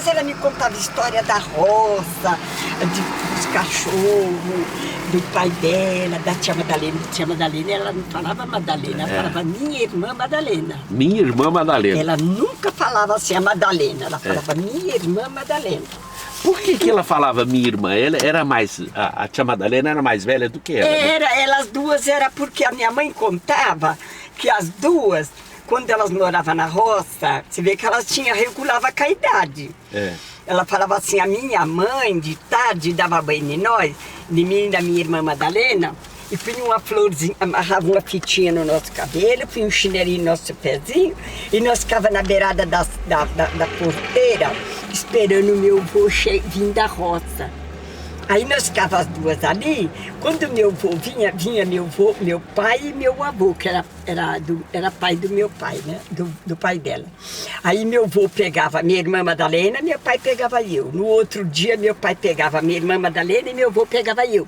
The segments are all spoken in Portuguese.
casa ela me contava história da roça, dos cachorros, do pai dela, da tia Madalena. Tia Madalena, ela não falava Madalena, ela falava minha irmã Madalena. Minha irmã Madalena. Ela nunca falava assim a Madalena, ela falava minha irmã Madalena. Por que ela falava minha irmã? Ela era mais, a tia Madalena era mais velha do que ela, né? Elas duas era porque a minha mãe contava que as duas, quando elas moravam na roça, você vê que elas regulavam com a idade. Ela falava assim, a minha mãe de tarde dava banho em nós, de mim e da minha irmã Madalena, e punha uma florzinha, amarrava uma fitinha no nosso cabelo, punha um chinelinho no nosso pezinho, e nós ficava na beirada da porteira, esperando o meu avô vir da roça. Aí nós ficava as duas ali, quando meu avô vinha meu pai e meu avô, que era pai do meu pai, né? Do pai dela. Aí meu avô pegava minha irmã Madalena, meu pai pegava eu. No outro dia meu pai pegava minha irmã Madalena e meu avô pegava eu.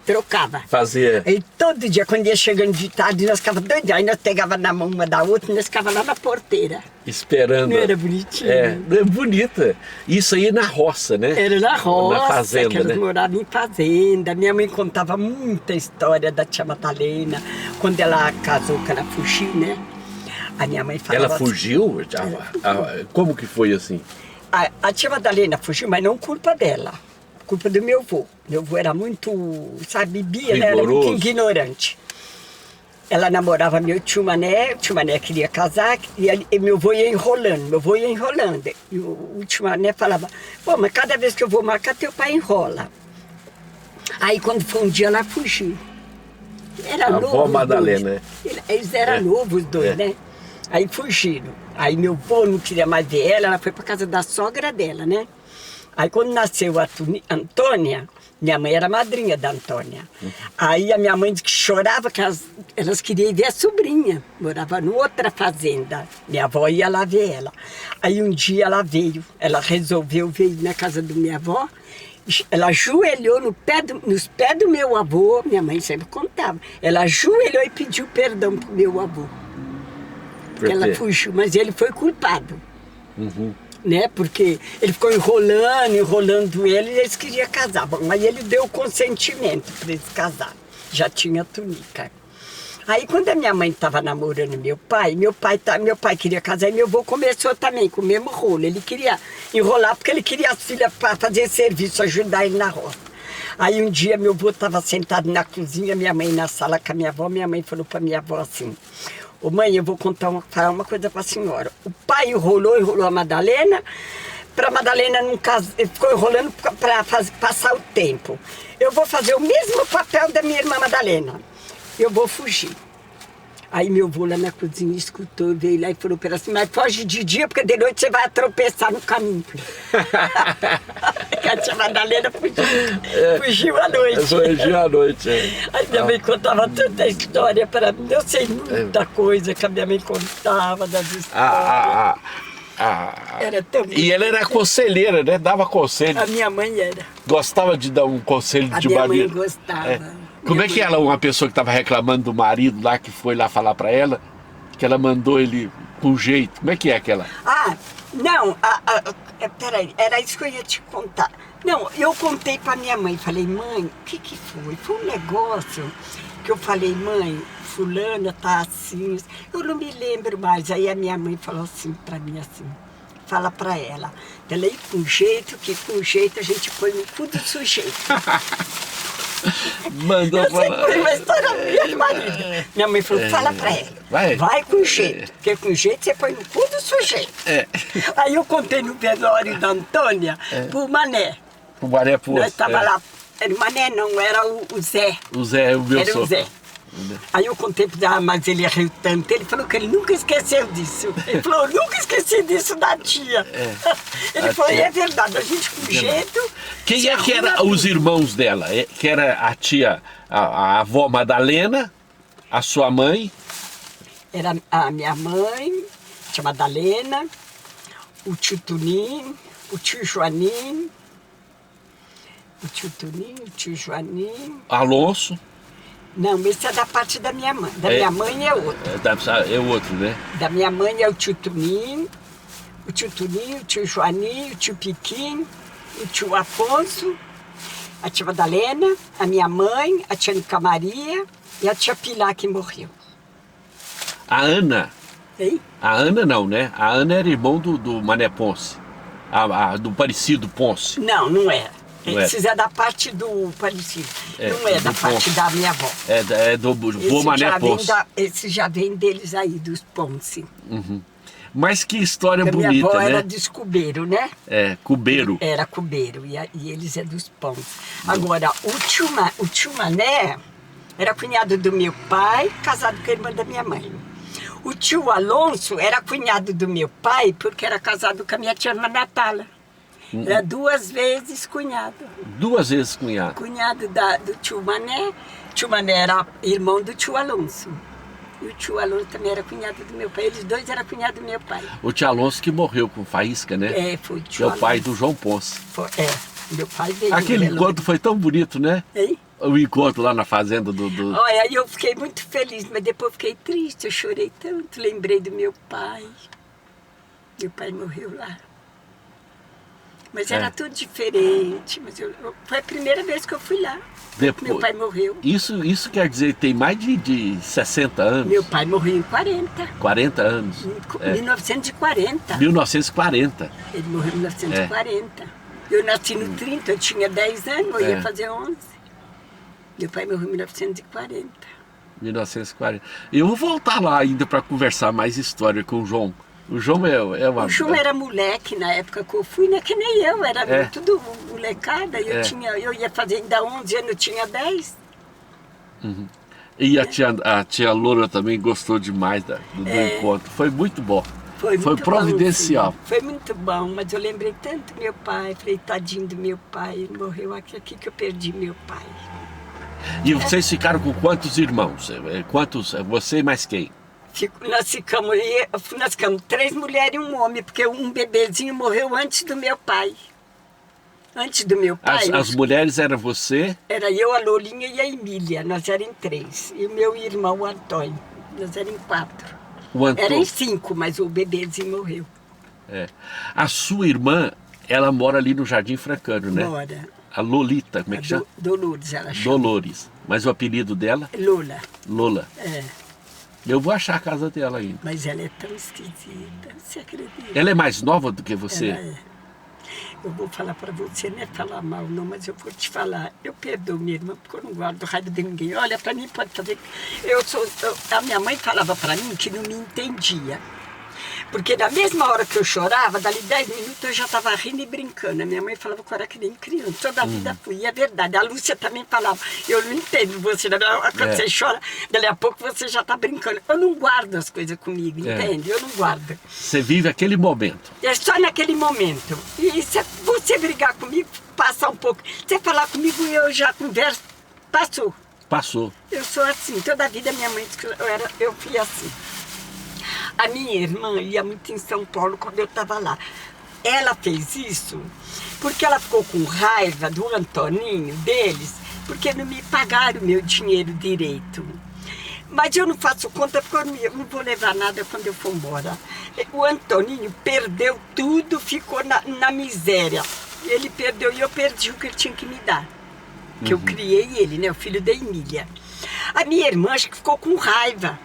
Trocava. Fazia. E todo dia, quando ia chegando de tarde, nós ficava doidinhos. Aí nós pegava na mão uma da outra e nós ficava lá na porteira. Esperando. Não era bonitinho? É bonita. Isso aí na roça, né? Era na roça, na fazenda, que elas né? moravam em fazenda. Minha mãe contava muita história da tia Madalena, quando ela casou, que ela fugiu, né? A minha mãe falava Ela fugiu? Como que foi assim? A tia Madalena fugiu, mas não culpa dela. Culpa do meu avô. Meu avô era muito, sabe, bebia, né? Era muito ignorante. Ela namorava meu tio Mané, o tio Mané queria casar, e meu avô ia enrolando. E o tio Mané falava, pô, mas cada vez que eu vou marcar, teu pai enrola. Aí quando foi um dia, ela fugiu. Era novo. A avó Madalena, né? Eles eram novos os dois, né? Aí fugiram. Aí meu avô não queria mais ver ela foi pra casa da sogra dela, né? Aí quando nasceu a Antônia, minha mãe era madrinha da Antônia. Aí a minha mãe disse que chorava, que elas queriam ver a sobrinha. Morava em outra fazenda. Minha avó ia lá ver ela. Aí um dia ela veio, ela resolveu vir na casa da minha avó. Ela ajoelhou nos pés do meu avô, minha mãe sempre contava. Ela ajoelhou e pediu perdão pro meu avô. Porque ela fugiu, mas ele foi culpado. Né? Porque ele ficou enrolando ele e eles queriam casar. Bom, mas ele deu o consentimento para eles casarem. Já tinha túnica. Aí quando a minha mãe estava namorando meu pai queria casar e meu avô começou também com o mesmo rolo. Ele queria enrolar porque ele queria as filhas para fazer serviço, ajudar ele na roça. Aí um dia meu avô estava sentado na cozinha, minha mãe na sala com a minha avó, minha mãe falou para minha avó assim, ô mãe, eu vou falar uma coisa para a senhora. O pai enrolou a Madalena, para a Madalena não casar, ele ficou enrolando para passar o tempo. Eu vou fazer o mesmo papel da minha irmã Madalena. Eu vou fugir. Aí meu avô lá na cozinha escutou, veio lá e falou para ela assim, mas foge de dia, porque de noite você vai tropeçar no caminho. A tia Madalena fugiu à noite. Fugiu à noite, Aí minha mãe contava tanta história para mim, eu sei muita coisa que a minha mãe contava das histórias. Era tão E ela era conselheira, né? Dava conselho. A minha mãe era. Gostava de dar um conselho de marido. A minha mãe gostava. Como é que ela, uma pessoa que estava reclamando do marido lá, que foi lá falar para ela, que ela mandou ele com jeito, como é que é aquela? Não, peraí, era isso que eu ia te contar. Não, eu contei para minha mãe, falei, mãe, o que foi? Foi um negócio que eu falei, mãe, fulana tá assim, eu não me lembro mais. Aí a minha mãe falou assim para mim, assim, fala para ela ir com jeito, que com jeito a gente põe no cu do sujeito. Mandou eu sempre foi uma história minha do marido. Minha mãe falou, fala pra ela, vai com jeito, porque com jeito você põe no cu do sujeito. Aí eu contei no velório da Antônia pro Mané. O Mané Poço. Nós tava lá, era o Mané não, era o Zé. O Zé, o meu sogro. Era o Zé. Aí eu contei para ele, mas ele riu tanto, ele falou que ele nunca esqueceu disso. Ele falou, eu nunca esqueci disso da tia. Ele falou, é verdade, a gente com jeito... Quem é que eram os irmãos dela? Que era a tia, a avó Madalena, a sua mãe? Era a minha mãe, a tia Madalena, o tio Tuninho, o tio Joaninho, o tio Joaninho... Alonso? Não, esse é da parte da minha mãe. Da minha mãe é outro. É outro, né? Da minha mãe é o tio Tuninho, o tio Tuninho, o tio Joaninho, o tio Piquinho, o tio Afonso, a tia Madalena, a minha mãe, a tia Nica Maria e a tia Pilar que morreu. A Ana. Hein? A Ana não, né? A Ana era irmão do Mané Ponce. Do Parecido Ponce. Não, não era. Não Esses é da parte do Parecido. É, não é do da parte Ponce. da minha avó. É do vô Mané Ponce. Esse já vem deles aí, dos Ponce. Mas que história Porque bonita, minha avó né? era de Escubeiro, né? É, Cubeiro. Era Cubeiro, e eles é dos Ponce. Agora, o tio Mané era cunhado do meu pai, casado com a irmã da minha mãe. O tio Alonso era cunhado do meu pai, porque era casado com a minha tia Ana Natala. Era 2 vezes cunhado. 2 vezes cunhado. Cunhado do tio Mané. O tio Mané era irmão do tio Alonso. E o tio Alonso também era cunhado do meu pai. Eles 2 eram cunhado do meu pai. O tio Alonso que morreu com faísca, né? É, foi o tio É o Alonso. pai do João Ponce. Meu pai veio. Aquele encontro foi tão bonito, né? Hein? O encontro lá na fazenda do... Olha, aí eu fiquei muito feliz, mas depois fiquei triste, eu chorei tanto, lembrei do meu pai. Meu pai morreu lá. Mas era tudo diferente. Mas foi a primeira vez que eu fui lá. Depois, Meu pai morreu. Isso quer dizer que tem mais de 60 anos? Meu pai morreu em 40. 40 anos. Em 1940. 1940. Ele morreu em 1940. Eu nasci no 30, eu tinha 10 anos, eu ia fazer 11. Meu pai morreu em 1940. 1940. Eu vou voltar lá ainda para conversar mais história com o João. O João é uma... O João era moleque na época que eu fui, né? Que nem eu, era tudo molecada. Eu ia fazer ainda 11 anos, eu tinha 10. E a tia Loura também gostou demais do encontro. Foi muito bom. Foi providencial. Bom, foi muito bom, mas eu lembrei tanto do meu pai. Falei, tadinho do meu pai, ele morreu aqui que eu perdi meu pai. E vocês ficaram com quantos irmãos? Quantos? Você e mais quem? Nós ficamos 3 mulheres e um homem, porque um bebezinho morreu antes do meu pai. Antes do meu pai. As mulheres eram você? Era eu, a Lolinha e a Emília, nós éramos 3. E o meu irmão, o Antônio, nós éramos 4. Eram 5, mas o bebezinho morreu. A sua irmã, ela mora ali no Jardim Francano, né? Mora. A Lolita, como é que chama? Dolores, ela chama. Dolores. Mas o apelido dela? Lola. Lola. É. Eu vou achar a casa dela ainda. Mas ela é tão esquisita, você acredita? Ela é mais nova do que você? Ela é. Eu vou falar para você, não é falar mal não, mas eu vou te falar. Eu perdoo minha irmã, porque eu não guardo raiva de ninguém. Olha, para mim pode fazer... A minha mãe falava para mim que não me entendia. Porque na mesma hora que eu chorava, dali 10 minutos eu já estava rindo e brincando. A minha mãe falava que eu era que nem criança. Toda a vida fui, e é verdade. A Lúcia também falava, eu não entendo você. Quando você chora, dali a pouco você já está brincando. Eu não guardo as coisas comigo, entende? Eu não guardo. Você vive aquele momento. É só naquele momento. E se você brigar comigo, passar um pouco. Você falar comigo e eu já converso, passou. Passou. Eu sou assim. Toda a vida minha mãe disse que eu fui assim. A minha irmã ia muito em São Paulo quando eu estava lá. Ela fez isso porque ela ficou com raiva do Antoninho, deles, porque não me pagaram o meu dinheiro direito. Mas eu não faço conta porque eu não vou levar nada quando eu for embora. O Antoninho perdeu tudo, ficou na miséria. Ele perdeu e eu perdi o que ele tinha que me dar. Que eu criei ele, né? O filho da Emília. A minha irmã acho que ficou com raiva.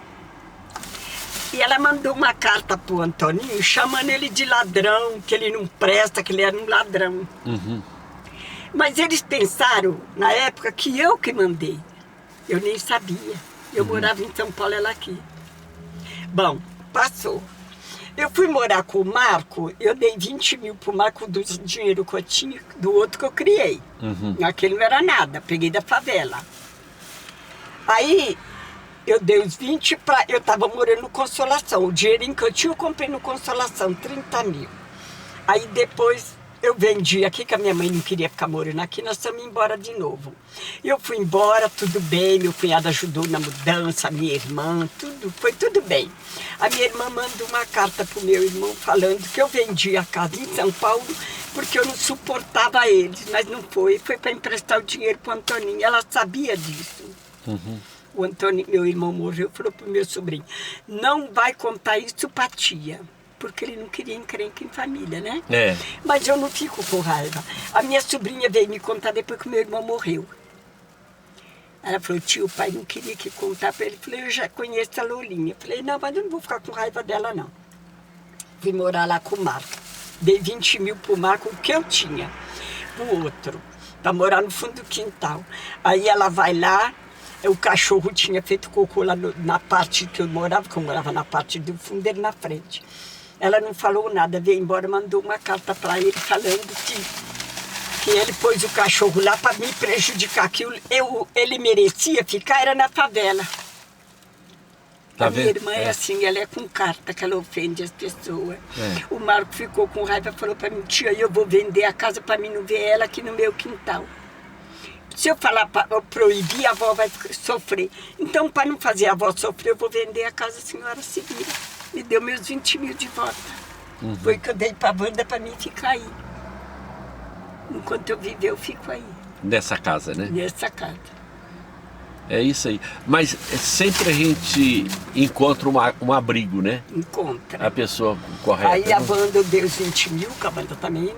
E ela mandou uma carta pro Antoninho chamando ele de ladrão, que ele não presta, que ele era um ladrão. Mas eles pensaram, na época, que eu que mandei. Eu nem sabia. Eu morava em São Paulo, ela aqui. Bom, passou. Eu fui morar com o Marco, eu dei 20 mil pro Marco do dinheiro que eu tinha, do outro que eu criei. Aquele não era nada, peguei da favela. Aí... eu dei os 20 para... Eu estava morando no Consolação. O dinheirinho que eu tinha, eu comprei no Consolação, 30 mil. Aí depois eu vendi aqui, que a minha mãe não queria ficar morando aqui, nós estamos embora de novo. Eu fui embora, tudo bem, meu cunhado ajudou na mudança, a minha irmã, foi tudo bem. A minha irmã mandou uma carta para o meu irmão falando que eu vendi a casa em São Paulo porque eu não suportava eles, mas não foi. Foi para emprestar o dinheiro para o Antoninho, ela sabia disso. O Antônio, meu irmão, morreu, falou para o meu sobrinho, não vai contar isso para a tia, porque ele não queria encrenca em família, né? É. Mas eu não fico com raiva. A minha sobrinha veio me contar depois que meu irmão morreu. Ela falou, tio, o pai não queria que contar para ele. Eu falei, eu já conheço a Lolinha. Eu falei, não, mas eu não vou ficar com raiva dela, não. Fui morar lá com o Marco. Dei 20 mil pro Marco, o que eu tinha, pro outro, para morar no fundo do quintal. Aí ela vai lá, o cachorro tinha feito cocô lá na parte que eu morava na parte do fundo, ele na frente. Ela não falou nada, veio embora, mandou uma carta para ele falando que ele pôs o cachorro lá para me prejudicar, que ele merecia ficar, era na favela. Tá a minha vendo? irmã é assim, ela é com carta que ela ofende as pessoas. O Marco ficou com raiva e falou para mim, tia, eu vou vender a casa para mim não ver ela aqui no meu quintal. Se eu falar para proibir, a avó vai sofrer. Então, para não fazer a avó sofrer, eu vou vender a casa, a senhora se vira. Me deu meus 20 mil de volta. Foi que eu dei para a Wanda para mim ficar aí. Enquanto eu viver, eu fico aí. Nessa casa, né? Nessa casa. É isso aí. Mas sempre a gente encontra um abrigo, né? Encontra. A pessoa correta. Aí a Wanda deu os 20 mil, que a Wanda também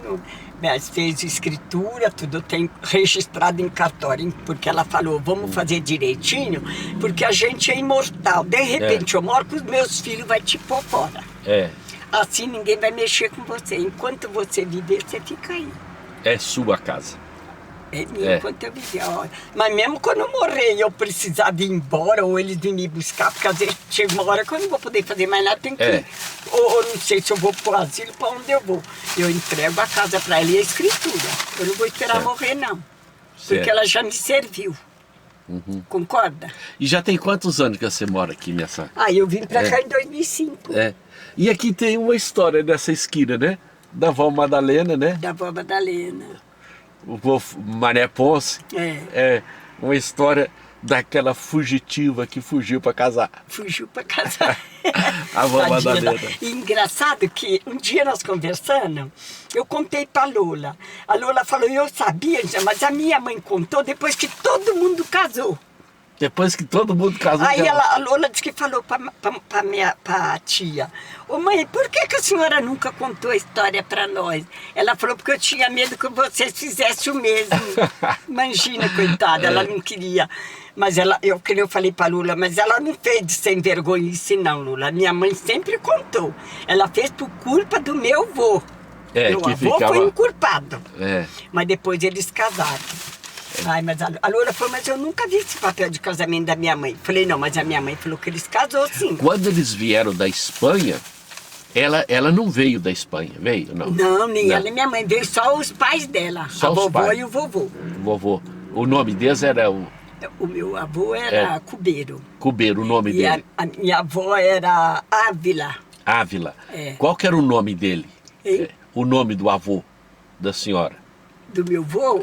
fez escritura, tudo tem registrado em cartório, porque ela falou, vamos fazer direitinho, porque a gente é imortal. De repente eu moro com os meus filhos, vai te pôr fora. Assim ninguém vai mexer com você. Enquanto você viver, você fica aí. É sua casa. É minha, enquanto eu viver. Mas mesmo quando eu morrer e eu precisar de ir embora, ou eles virem me buscar, porque às vezes chega uma hora que eu não vou poder fazer mais nada, tem que ir. Ou não sei se eu vou pro asilo, para onde eu vou. Eu entrego a casa para ela e a escritura. Eu não vou esperar morrer, não. Porque ela já me serviu. Concorda? E já tem quantos anos que você mora aqui nessa... Eu vim para cá em 2005. E aqui tem uma história dessa esquina, né? Da vó Madalena, né? Da vó Madalena. O vô Mané Ponce. É uma história daquela fugitiva que fugiu para casar. Fugiu para casar. A vó Madalena. E engraçado que um dia nós conversando, eu contei para a Lola. A Lola falou, eu sabia, mas a minha mãe contou depois que todo mundo casou. Depois que todo mundo casou. Aí a Lola disse que falou para tia, ô mãe, por que a senhora nunca contou a história para nós? Ela falou, porque eu tinha medo que vocês fizessem o mesmo. Imagina, coitada, ela não queria. Mas eu falei para a Lula, mas ela não fez de sem vergonhice não, Lula. Minha mãe sempre contou. Ela fez por culpa do meu avô. Meu avô foi inculpado. Mas depois eles casaram. Mas a Loura falou, mas eu nunca vi esse papel de casamento da minha mãe. Falei, não, mas a minha mãe falou que eles casou sim. Quando eles vieram da Espanha, ela não veio da Espanha, veio? Não, nem ela nem minha mãe, veio só os pais dela. Só a os vovó pais. E o vovô. O vovô. O nome deles era o... O meu avô era Cubeiro. Cubeiro, o nome dele. A minha avó era Ávila. Ávila. Qual que era o nome dele? O nome do avô da senhora? Do meu avô?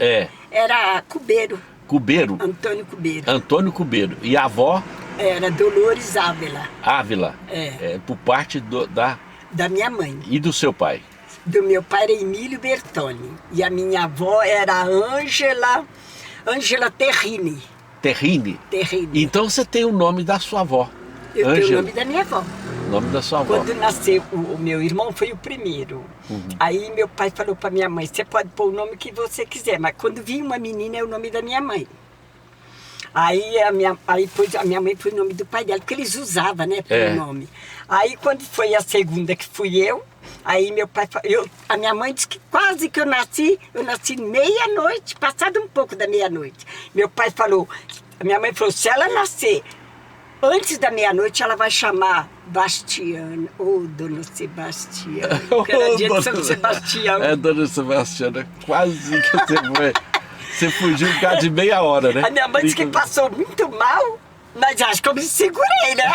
Era Cubeiro. Cubeiro? Antônio Cubeiro. Antônio Cubeiro. E a avó? Era Dolores Ávila. Ávila? Por parte da minha mãe. E do seu pai? Do meu pai era Emílio Bertoni. E a minha avó era Ângela Terrini. Terrini? Terrini. Então você tem o nome da sua avó. Eu tenho o nome da minha avó. O nome da sua avó. Quando nasceu, o meu irmão foi o primeiro. Aí meu pai falou para minha mãe, você pode pôr o nome que você quiser, mas quando vinha uma menina é o nome da minha mãe. Aí a minha mãe pôs o nome do pai dela, porque eles usavam, né, pelo nome. Aí quando foi a segunda que fui eu, aí meu pai, a minha mãe disse que quase que eu nasci meia-noite, passado um pouco da meia-noite. Meu pai falou, a minha mãe falou, se ela nascer antes da meia-noite, ela vai chamar Bastiana, Dona Sebastiana, que era dia de São Sebastião. Dona Sebastiana, quase que você foi. Você fugiu por causa de meia hora, né? A minha mãe disse que passou muito mal, mas acho que eu me segurei, né?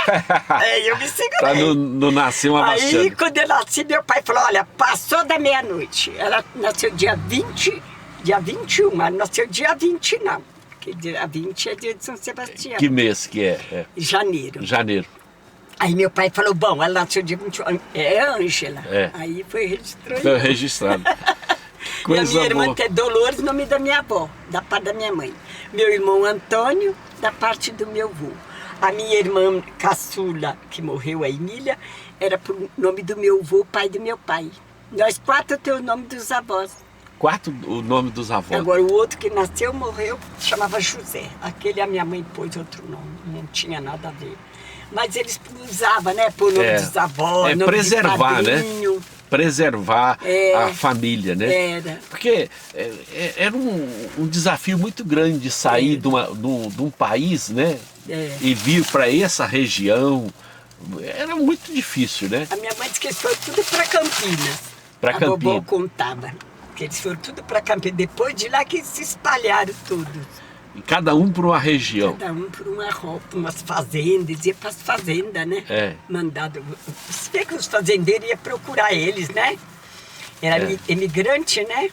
Eu me segurei. Pra não nascer uma Bastiana. Aí, quando eu nasci, meu pai falou, olha, passou da meia-noite. Ela nasceu dia 21, mas nasceu dia 20 não. Porque dia 20 é dia de São Sebastião. Que mês que é? Janeiro. Janeiro. Aí meu pai falou, bom, ela nasceu dia 21, é Ângela. Aí foi registrado. Foi registrado. E a minha irmã é Dolores, nome da minha avó, da parte da minha mãe. Meu irmão Antônio, da parte do meu avô. A minha irmã caçula, que morreu, a Emília, era por nome do meu avô, pai do meu pai. Nós 4 temos o nome dos avós. 4 o nome dos avós. Agora o outro que nasceu, morreu, chamava José. Aquele a minha mãe pôs outro nome, não tinha nada a ver. Mas eles usavam, né, por nome dos avós, nome preservar, de padrinho. né? Preservar a família, né? Era. Porque era um desafio muito grande de sair de um país, né? E vir para essa região. Era muito difícil, né? A minha mãe disse que eles foram tudo para Campinas. Para A Campinas. vovó contava que eles foram tudo para Campinas. Depois de lá que se espalharam todos. E cada um para uma região. Cada um por uma roupa, umas fazendas, ia para as fazendas, né? Mandado. Você vê que os fazendeiros iam procurar eles, né? Era imigrante, né?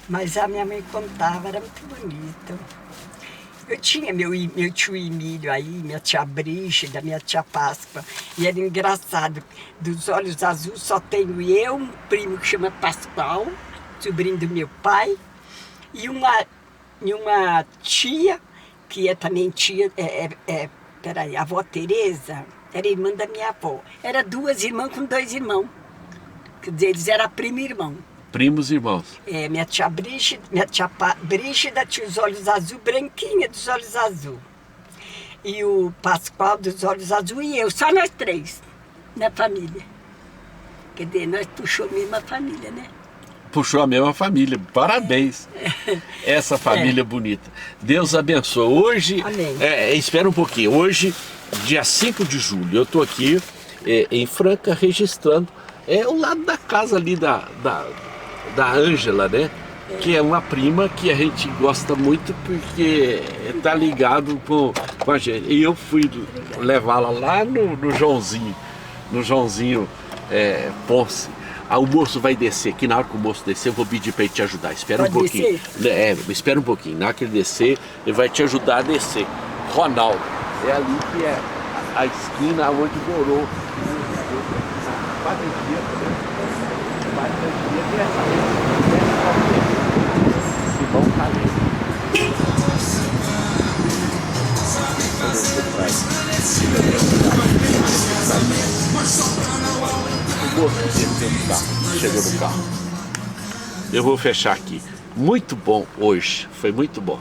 Mas a minha mãe contava, era muito bonito. Eu tinha meu tio Emílio aí, minha tia Brígida, minha tia Páscoa. E era engraçado, dos olhos azuis só tenho eu, um primo que chama Pascoal, sobrinho do meu pai, e uma tia, que é também tia, peraí, a avó Tereza, era irmã da minha avó. Era 2 irmãs com 2 irmãos. Quer dizer, eles eram primo e irmão. Primos e irmãos. Minha tia Brígida tinha os olhos azuis, branquinha dos olhos azuis. E o Pascoal dos olhos azuis e eu, só nós 3, na família. Quer dizer, nós puxamos a mesma família, né? Puxou a mesma família, parabéns. Essa família bonita. Deus abençoe. Hoje, amém. Espera um pouquinho, hoje, dia 5 de julho, eu estou aqui em Franca registrando o lado da casa ali da Ângela, né? Que é uma prima que a gente gosta muito porque tá ligado com a gente. E eu fui levá-la lá no Joãozinho Ponce. O moço vai descer, que na hora que o moço descer eu vou pedir para ele te ajudar. Espera um pouquinho. Espera um pouquinho. Na hora que ele descer, ele vai te ajudar a descer. Ronaldo. É ali que é a esquina onde morou o Padre Diego, né? O Padre Diego é essa Simão Calheiro. O moço desceu do carro, chegou no carro. Eu vou fechar aqui. Muito bom hoje, foi muito bom.